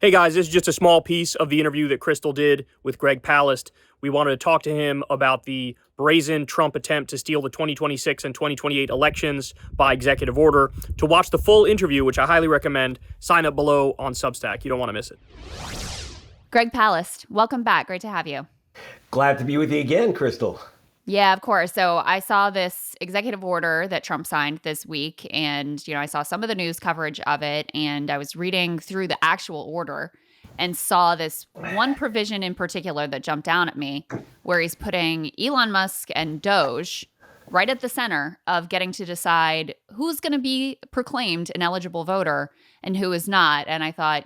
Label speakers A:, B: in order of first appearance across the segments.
A: Hey guys, this is just a small piece of the interview that Crystal did with Greg Palast. We wanted to talk to him about the brazen Trump attempt to steal the 2026 and 2028 elections by executive order. To watch the full interview, which I highly recommend, sign up below on Substack. You don't want to miss it.
B: Greg Palast, welcome back. Great to have you.
C: Glad to be with you again, Crystal.
B: Yeah, of course. So I saw this executive order that Trump signed this week, and I saw some of the news coverage of it, and I was reading through the actual order and saw this one provision in particular that jumped down at me, where he's putting Elon Musk and Doge right at the center of getting to decide who's going to be proclaimed an eligible voter and who is not. And I thought,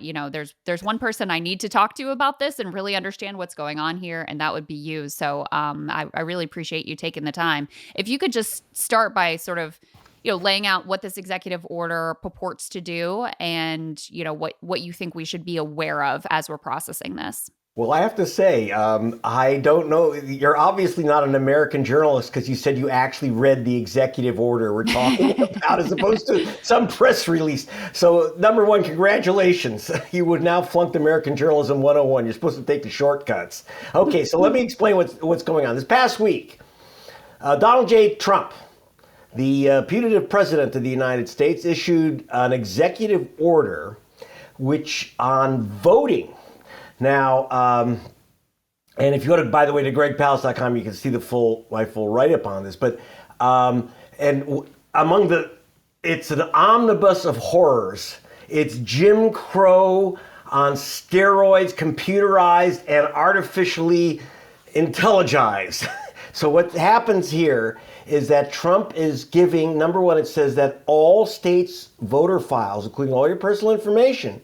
B: there's one person I need to talk to about this and really understand what's going on here, and that would be you. So I really appreciate you taking the time. If you could just start by sort of, laying out what this executive order purports to do and, what you think we should be aware of as we're processing this.
C: Well, I have to say, I don't know. You're obviously not an American journalist because you said you actually read the executive order we're talking about as opposed to some press release. So, number one, congratulations. You would now flunked American Journalism 101. You're supposed to take the shortcuts. Okay, so let me explain what's going on. This past week, Donald J. Trump, the putative president of the United States, issued an executive order which on voting. Now, and if you go to, by the way, to gregpalast.com, you can see my full write-up on this. But it's an omnibus of horrors. It's Jim Crow on steroids, computerized and artificially intelligized. So what happens here is that Trump is giving, number one, it says that all states' voter files, including all your personal information,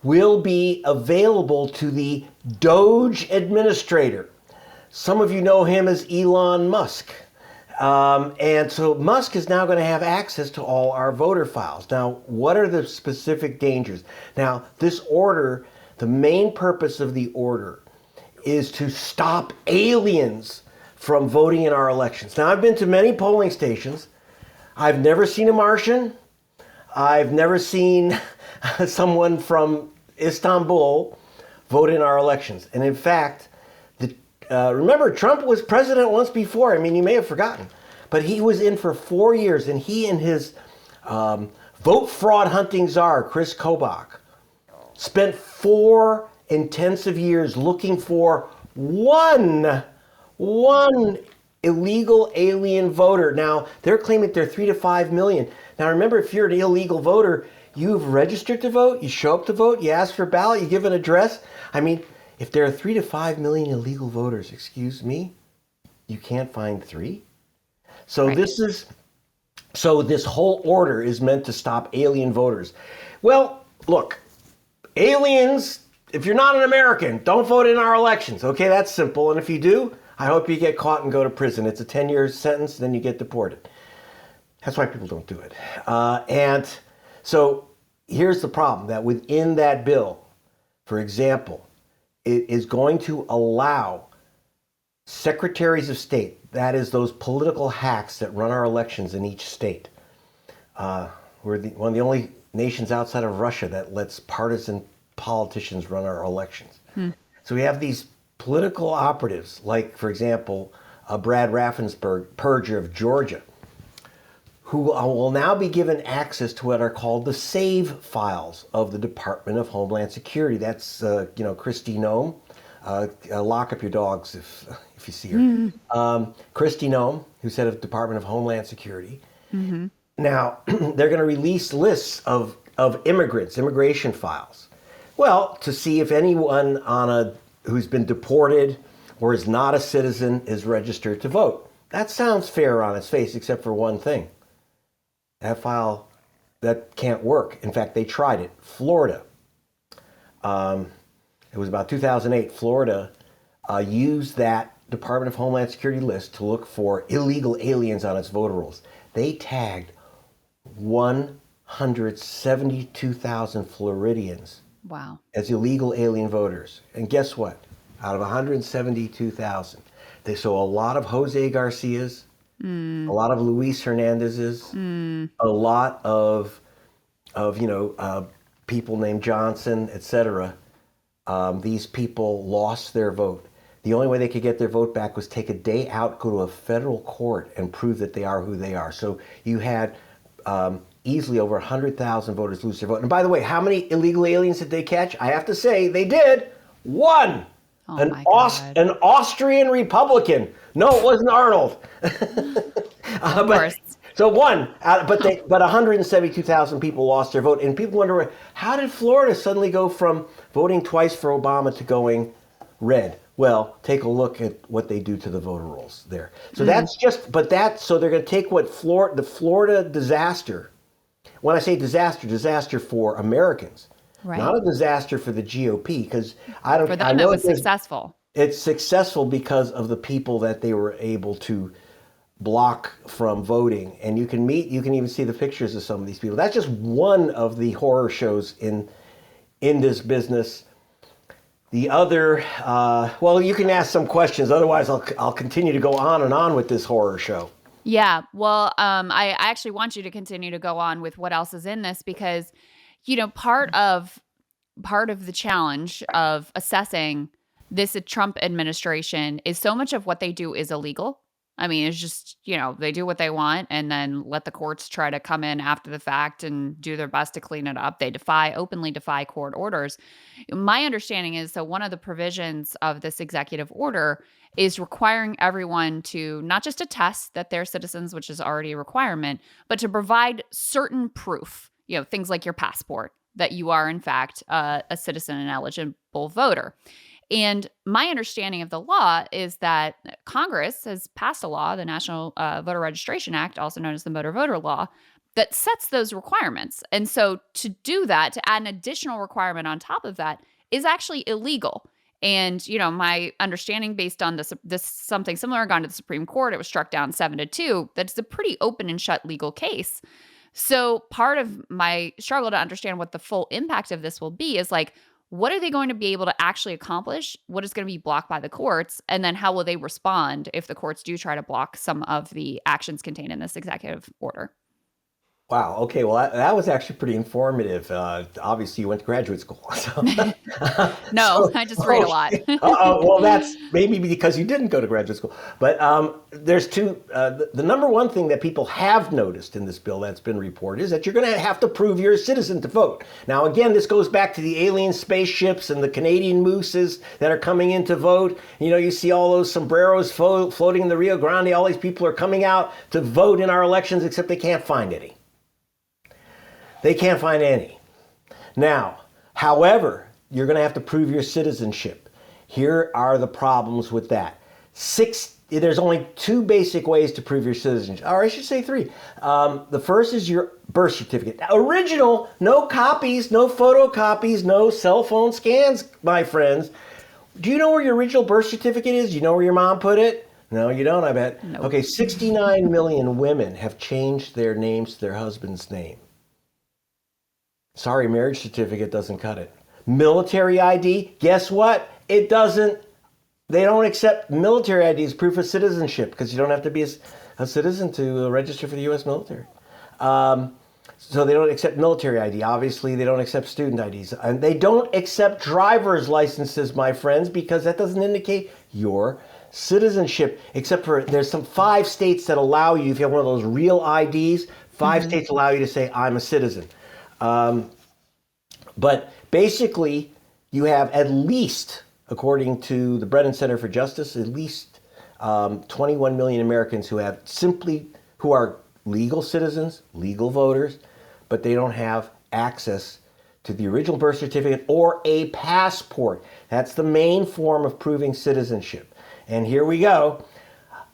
C: will be available to the Doge administrator. Some of you know him as Elon Musk. And so Musk is now going to have access to all our voter files. Now, what are the specific dangers? Now, this order, the main purpose of the order is to stop aliens from voting in our elections. Now, I've been to many polling stations. I've never seen a Martian. I've never seen someone from Istanbul vote in our elections. And in fact, remember, Trump was president once before. I mean, you may have forgotten. But he was in for 4 years, and he and his vote fraud hunting czar, Chris Kobach, spent 4 intensive years looking for one illegal alien voter. Now, they're claiming they're 3 to 5 million. Now, remember, if you're an illegal voter, you've registered to vote, you show up to vote, you ask for a ballot, you give an address. I mean, if there are 3 to 5 million illegal voters, excuse me, you can't find 3? So right. This whole order is meant to stop alien voters. Well, look, aliens, if you're not an American, don't vote in our elections. Okay, that's simple. And if you do, I hope you get caught and go to prison. It's a 10-year sentence, then you get deported. That's why people don't do it. And so here's the problem, that within that bill, for example, it is going to allow secretaries of state, that is those political hacks that run our elections in each state. We're one of the only nations outside of Russia that lets partisan politicians run our elections. So we have these political operatives, like, for example, Brad Raffensperger, purger of Georgia, who will now be given access to what are called the save files of the Department of Homeland Security. That's, Kristi Noem. Lock up your dogs if you see her. Kristi Noem, who's head of Department of Homeland Security. Mm-hmm. Now, they're going to release lists of immigrants, immigration files. Well, to see if anyone who's been deported or is not a citizen is registered to vote. That sounds fair on its face, except for one thing. That file, that can't work. In fact, they tried it. Florida, it was about 2008, Florida used that Department of Homeland Security list to look for illegal aliens on its voter rolls. They tagged 172,000 Floridians as illegal alien voters. And guess what? Out of 172,000, they saw a lot of Jose Garcias, a lot of Luis Hernandez's, a lot of people named Johnson, etc., these people lost their vote. The only way they could get their vote back was take a day out, go to a federal court, and prove that they are who they are. So you had easily over 100,000 voters lose their vote. And by the way, how many illegal aliens did they catch? I have to say, they did. One.
B: Oh
C: an,
B: my God.
C: An Austrian Republican. No, it wasn't Arnold.
B: Of course.
C: So one, but 172,000 people lost their vote. And people wonder, how did Florida suddenly go from voting twice for Obama to going red? Well, take a look at what they do to the voter rolls there. So that's just, so they're going to take what the Florida disaster, when I say disaster for Americans,
B: Right.
C: not a disaster for the GOP, because
B: For them, it was successful.
C: It's successful because of the people that they were able to block from voting. And you can even see the pictures of some of these people. That's just one of the horror shows in this business. The other, well, you can ask some questions. Otherwise, I'll continue to go on and on with this horror show.
B: Yeah. Well, I actually want you to continue to go on with what else is in this, because, part of the challenge of assessing this Trump administration is so much of what they do is illegal. I mean, it's just, they do what they want and then let the courts try to come in after the fact and do their best to clean it up. They openly defy court orders. My understanding is, so one of the provisions of this executive order is requiring everyone to not just attest that they're citizens, which is already a requirement, but to provide certain proof, things like your passport, that you are in fact a citizen and eligible voter. And my understanding of the law is that Congress has passed a law, the National Voter Registration Act, also known as the Motor Voter Law, that sets those requirements. And so to do that, to add an additional requirement on top of that, is actually illegal. And, my understanding based on this something similar gone to the Supreme Court, it was struck down 7-2, that's a pretty open and shut legal case. So part of my struggle to understand what the full impact of this will be is like, what are they going to be able to actually accomplish? What is going to be blocked by the courts? And then how will they respond if the courts do try to block some of the actions contained in this executive order?
C: Wow. Okay. Well, that was actually pretty informative. Obviously, you went to graduate school. So.
B: No, I just read a lot.
C: Well, that's maybe because you didn't go to graduate school. But there's two. The number one thing that people have noticed in this bill that's been reported is that you're going to have to prove you're a citizen to vote. Now, again, this goes back to the alien spaceships and the Canadian mooses that are coming in to vote. You see all those sombreros floating in the Rio Grande. All these people are coming out to vote in our elections, except they can't find any. They can't find any. Now, however, you're going to have to prove your citizenship. Here are the problems with that. There's only two basic ways to prove your citizenship, or I should say three. The first is your birth certificate. Original, no copies, no photocopies, no cell phone scans, my friends. Do you know where your original birth certificate is? Do you know where your mom put it? No, you don't, I bet.
B: Nope.
C: Okay, 69 million women have changed their names to their husband's name. Sorry, marriage certificate doesn't cut it. Military ID, guess what? It doesn't. They don't accept military ID as proof of citizenship because you don't have to be a citizen to register for the U.S. military. So they don't accept military ID. Obviously, they don't accept student IDs. And they don't accept driver's licenses, my friends, because that doesn't indicate your citizenship. Except for there's some 5 states that allow you, if you have one of those real IDs, 5 states allow you to say, I'm a citizen. But basically, you have at least, according to the Brennan Center for Justice, at least 21 million Americans who are legal citizens, legal voters, but they don't have access to the original birth certificate or a passport. That's the main form of proving citizenship. And here we go.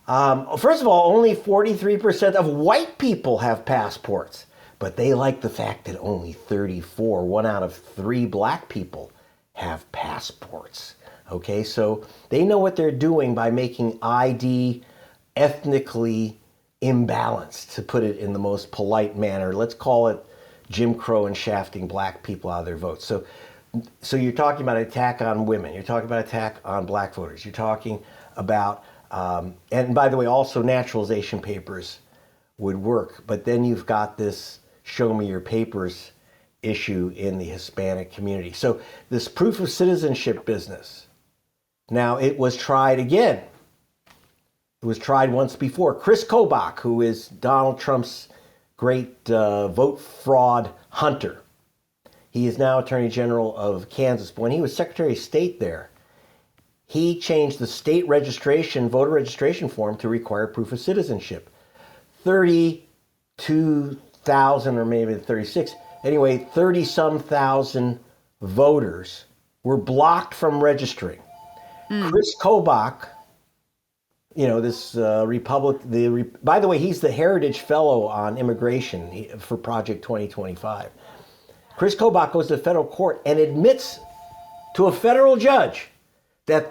C: First of all, only 43% of white people have passports. But they like the fact that only 34, 1 out of 3 black people have passports. Okay, so they know what they're doing by making ID ethnically imbalanced, to put it in the most polite manner. Let's call it Jim Crow and shafting black people out of their votes. So you're talking about an attack on women. You're talking about an attack on black voters. You're talking about, and by the way, also naturalization papers would work. But then you've got this show me your papers issue in the Hispanic community. So this proof of citizenship business, now it was tried again. It was tried once before. Chris Kobach, who is Donald Trump's great vote fraud hunter, he is now Attorney General of Kansas. But when he was Secretary of State there, he changed the state registration, voter registration form to require proof of citizenship. 32,000 or maybe 36, anyway, 30-some thousand voters were blocked from registering. Chris Kobach, this by the way, he's the Heritage Fellow on Immigration for Project 2025. Chris Kobach goes to the federal court and admits to a federal judge that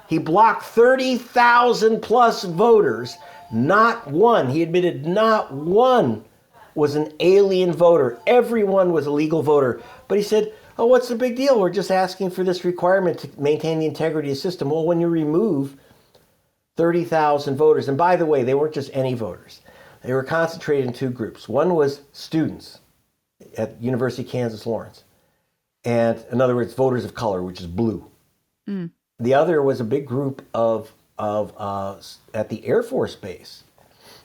C: he blocked 30,000 plus voters. Not one, he admitted not one was an alien voter. Everyone was a legal voter. But he said, oh, what's the big deal? We're just asking for this requirement to maintain the integrity of the system. Well, when you remove 30,000 voters, and by the way, they weren't just any voters. They were concentrated in two groups. One was students at University of Kansas Lawrence. And in other words, voters of color, which is blue. The other was a big group of at the Air Force Base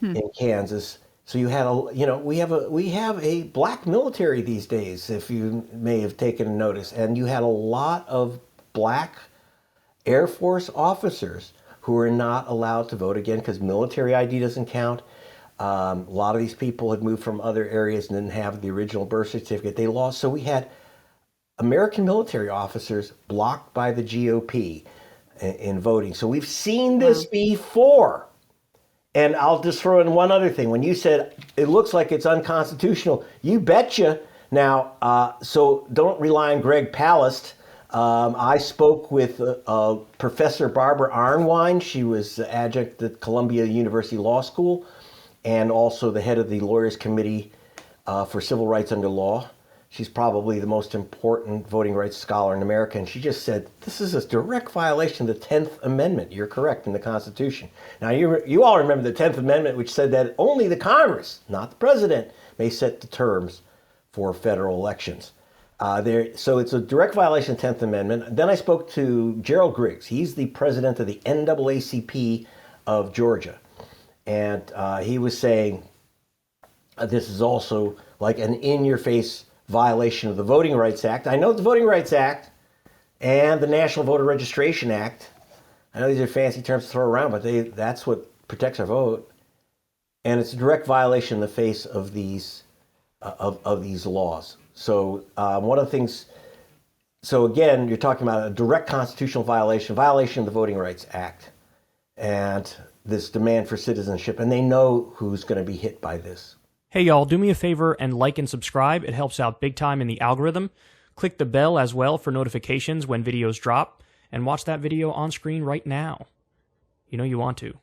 C: in Kansas. So you had we have a black military these days, if you may have taken notice, and you had a lot of black Air Force officers who are not allowed to vote again because military ID doesn't count. A lot of these people had moved from other areas and didn't have the original birth certificate. They lost. So we had American military officers blocked by the GOP in voting. So we've seen this before. And I'll just throw in one other thing. When you said it looks like it's unconstitutional, you betcha. Now, so don't rely on Greg Palast. I spoke with Professor Barbara Arnwine. She was adjunct at Columbia University Law School and also the head of the Lawyers Committee for Civil Rights Under Law. She's probably the most important voting rights scholar in America. And she just said, this is a direct violation of the 10th Amendment. You're correct, in the Constitution. Now, you all remember the 10th Amendment, which said that only the Congress, not the president, may set the terms for federal elections. So it's a direct violation of the 10th Amendment. Then I spoke to Gerald Griggs. He's the president of the NAACP of Georgia. And he was saying this is also like an in-your-face violation of the Voting Rights Act. I know the Voting Rights Act and the National Voter Registration Act. I know these are fancy terms to throw around, but that's what protects our vote. And it's a direct violation in the face of these laws. So one of the things, so again, you're talking about a direct constitutional violation of the Voting Rights Act and this demand for citizenship, and they know who's going to be hit by this.
A: Hey y'all, do me a favor and like and subscribe. It helps out big time in the algorithm. Click the bell as well for notifications when videos drop, and watch that video on screen right now. You know you want to.